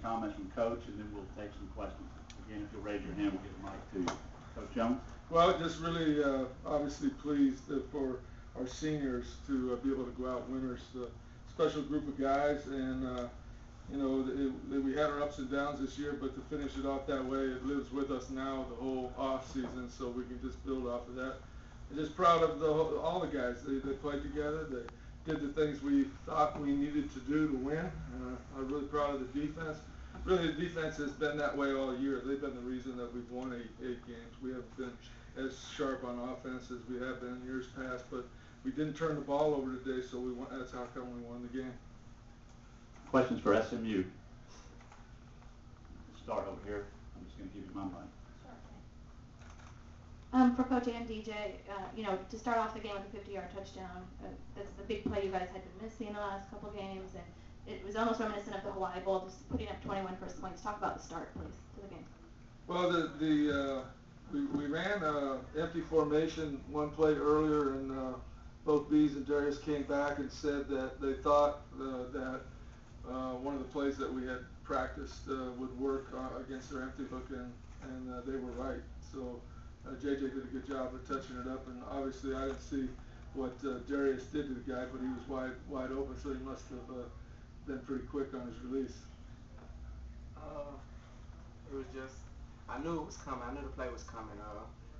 comments from Coach, and then we'll take some questions. Again, if you'll raise your hand, we'll get a mic to you. Coach Jones? Well, just really obviously pleased for our seniors to be able to go out winners. Special group of guys, and you know, we had our ups and downs this year, but to finish it off that way, it lives with us now the whole off season, so we can just build off of that. I'm just proud of all the guys. They played together. They did the things we thought we needed to do to win. I'm really proud of the defense. Really, the defense has been that way all year. They've been the reason that we've won eight games. We haven't been as sharp on offense as we have been in years past, but we didn't turn the ball over today, so that's how come we won the game. Questions for SMU? Start over here. I'm just going to give you my mic. For Coach and DJ, you know, to start off the game with a 50-yard touchdown, that's the big play you guys had been missing the last couple games, and it was almost reminiscent of the Hawaii Bowl, just putting up 21 first points. Talk about the start, please, to the game. Well, we ran empty formation one play earlier, and both Bees and Darius came back and said that they thought that one of the plays that we had practiced would work against their empty hook, and they were right. So JJ did a good job of touching it up, and obviously I didn't see what Darius did to the guy, but he was wide open, so he must have been pretty quick on his release. It was just, I knew it was coming. I knew the play was coming.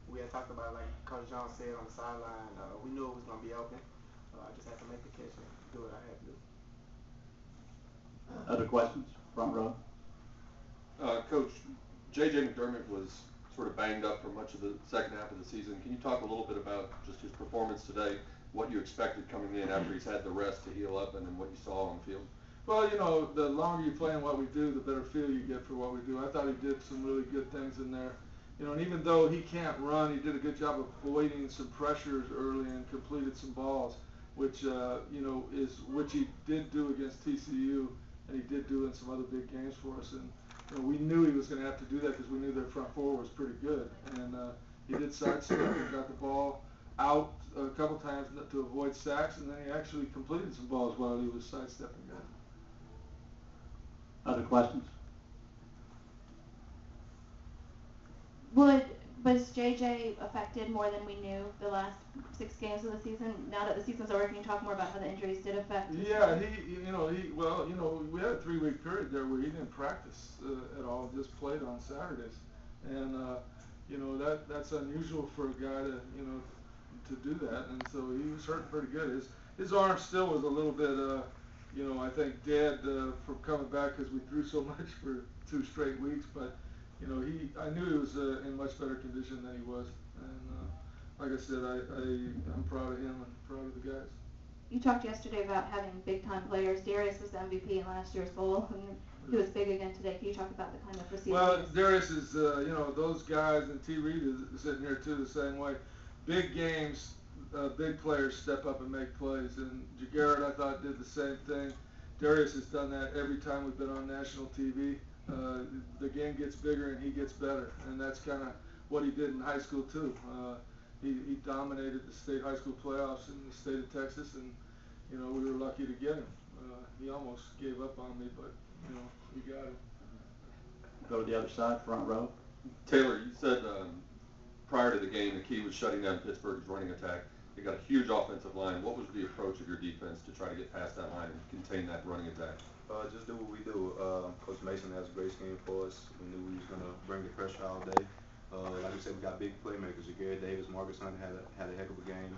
We had talked about, like Coach Jones said on the sideline, we knew it was going to be open. I just had to make the catch and do what I had to do. Other questions? Front row. Coach, J.J. McDermott was sort of banged up for much of the second half of the season. Can you talk a little bit about just his performance today, what you expected coming in after he's had the rest to heal up, and then what you saw on the field? Well, you know, the longer you play in what we do, the better feel you get for what we do. I thought he did some really good things in there. You know, and even though he can't run, he did a good job of avoiding some pressures early and completed some balls, which, you know, which he did do against TCU, and he did do in some other big games for us. And you know, we knew he was going to have to do that because we knew their front four was pretty good. And he did sidestep and got the ball out a couple times to avoid sacks, and then he actually completed some balls while he was sidestepping that. Other questions? Was JJ affected more than we knew the last 6 games of the season? Now that the season's over, can you talk more about how the injuries did affect his play? We had a 3-week period there where he didn't practice at all, just played on Saturdays, and you know, that's unusual for a guy to do that, and so he was hurting pretty good. His arm still was a little bit, you know, I think dead from coming back because we threw so much for 2 straight weeks, but you know, I knew he was in much better condition than he was, and like I said, I'm proud of him and proud of the guys. You talked yesterday about having big-time players. Darius was the MVP in last year's bowl, and he was big again today. Can you talk about the kind of receiver? Well, Darius is, you know, those guys, and T. Reed is sitting here too the same way. Big games, big players step up and make plays, and Jagarrett, I thought, did the same thing. Darius has done that every time we've been on national TV. The game gets bigger and he gets better, and that's kind of what he did in high school too. He dominated the state high school playoffs in the state of Texas, and you know, we were lucky to get him. He almost gave up on me, but you know, we got him. Go to the other side, front row. Taylor, you said prior to the game the key was shutting down Pittsburgh's running attack. They got a huge offensive line. What was the approach of your defense to try to get past that line and contain that running attack? Just do what we do. Coach Mason has a great scheme for us. We knew we was going to bring the pressure all day. Like we said, we got big playmakers. Jagarrett Davis, Marcus Hunt had a heck of a game.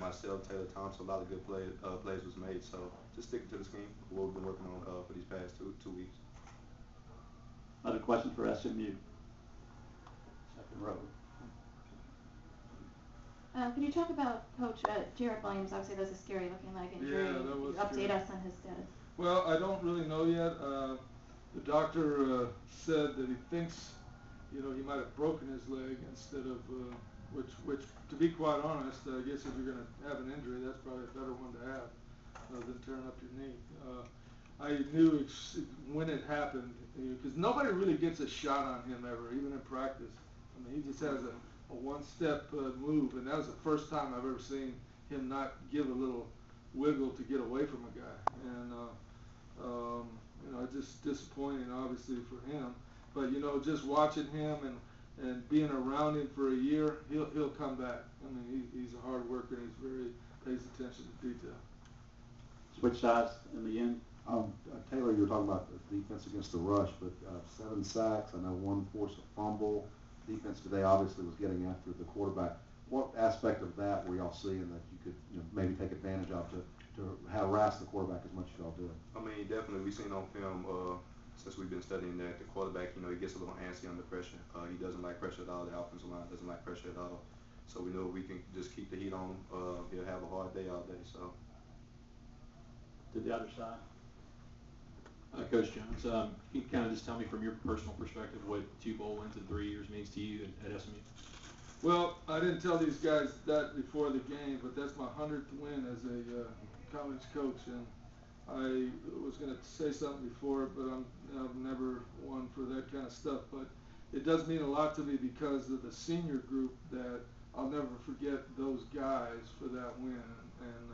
Myself, Taylor Thompson, a lot of good plays was made. So just sticking to the scheme, what we've been working on for these past two weeks. Other questions for SMU? Second row. Can you talk about Coach Jared Williams? Obviously, that's a scary looking leg injury. Yeah, that was Update scary. us on his status. Well, I don't really know yet. The doctor said that he thinks, you know, he might have broken his leg instead of, which to be quite honest, I guess if you're going to have an injury, that's probably a better one to have than tearing up your knee. I knew when it happened, because nobody really gets a shot on him ever, even in practice. I mean, he just has a one-step move, and that was the first time I've ever seen him not give a little wiggle to get away from a guy. And you know, just disappointing obviously for him. But you know, just watching him and being around him for a year, he'll come back. I mean, he's a hard worker and he's very pays attention to detail. Switch sides in the end. Taylor, you were talking about the defense against the rush, but 7 sacks. I know 1 forced a fumble. Defense today obviously was getting after the quarterback. What aspect of that were y'all seeing that you could maybe take advantage of to harass the quarterback as much as y'all did? I mean, definitely we've seen on film since we've been studying that the quarterback, he gets a little antsy under pressure. He doesn't like pressure at all. The offensive line doesn't like pressure at all. So we know if we can just keep the heat on him, he'll have a hard day all day. So. To the other side. Coach Jones, can you kind of just tell me from your personal perspective what 2 bowl wins in 3 years means to you at SMU? Well, I didn't tell these guys that before the game, but that's my 100th win as a college coach, and I was going to say something before, but I've never won for that kind of stuff. But it does mean a lot to me because of the senior group that I'll never forget those guys for that win, and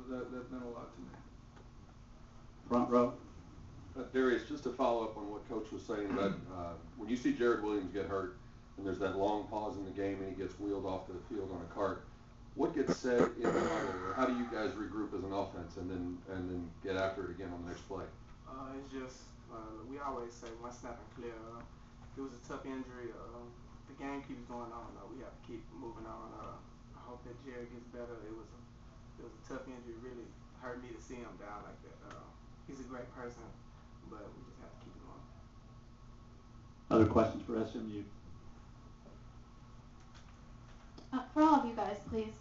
that meant a lot to me. Front row. Darius, just to follow up on what Coach was saying about when you see Jared Williams get hurt and there's that long pause in the game and he gets wheeled off the field on a cart, what gets said in the huddle, or how do you guys regroup as an offense and then get after it again on the next play? It's just we always say one snap and clear. It was a tough injury. The game keeps going on. We have to keep moving on. I hope that Jared gets better. It was a tough injury. Really hurt me to see him down like that. He's a great person, but we just have to keep it going. Other questions for SMU? For all of you guys, please,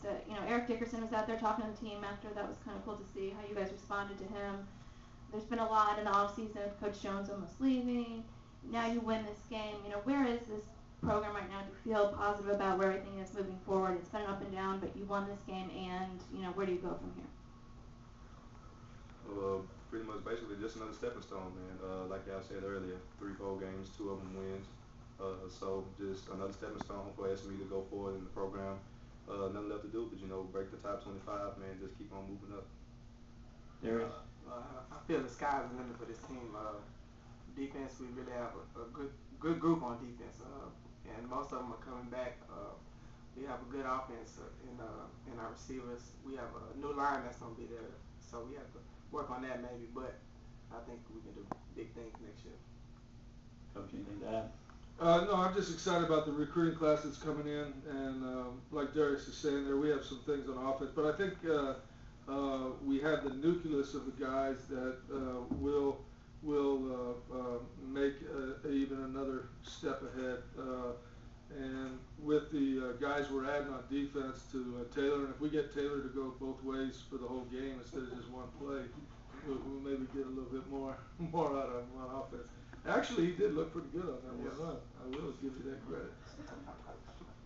Eric Dickerson was out there talking to the team after. That was kind of cool to see how you guys responded to him. There's been a lot in the offseason, Coach Jones almost leaving. Now you win this game. Where is this program right now? Do you feel positive about where everything is moving forward? It's been up and down, but you won this game, and, where do you go from here? Pretty much basically just another stepping stone, man. Like y'all said earlier, 3 bowl games, 2 of them wins. So just another stepping stone for SMU to go forward in the program. Nothing left to do but, break the top 25, man, just keep on moving up. Darius? I feel the sky's the limit for this team. Defense, we really have a good group on defense, and most of them are coming back. We have a good offense in our receivers. We have a new line that's going to be there, so we have to work on that maybe, but I think we can do big things next year. Coach, anything to add? No, I'm just excited about the recruiting class that's coming in, and like Darius is saying there, we have some things on offense, but I think we have the nucleus of the guys that will make even another step ahead. And with the guys we're adding on defense to Taylor, and if we get Taylor to go both ways for the whole game instead of just one play, we'll maybe get a little bit more out of him on offense. Actually, he did look pretty good on that one run. I will give you that credit.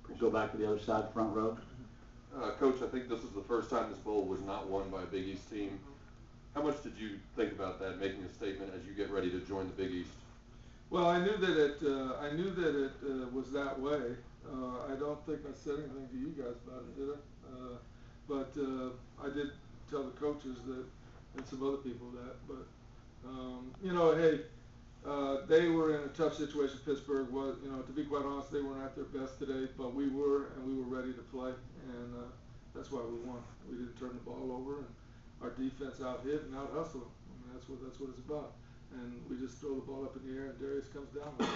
We'll go back to the other side, front row. Coach, I think this is the first time this bowl was not won by a Big East team. How much did you think about that, making a statement as you get ready to join the Big East? Well, I knew that it was that way. I don't think I said anything to you guys about it, did I? But I did tell the coaches that, and some other people that. But hey, they were in a tough situation. Pittsburgh was, to be quite honest, they weren't at their best today, but we were, and we were ready to play, and that's why we won. We didn't turn the ball over, and our defense out hit and out hustled. I mean, that's what it's about. And we just throw the ball up in the air, and Darius comes down with it.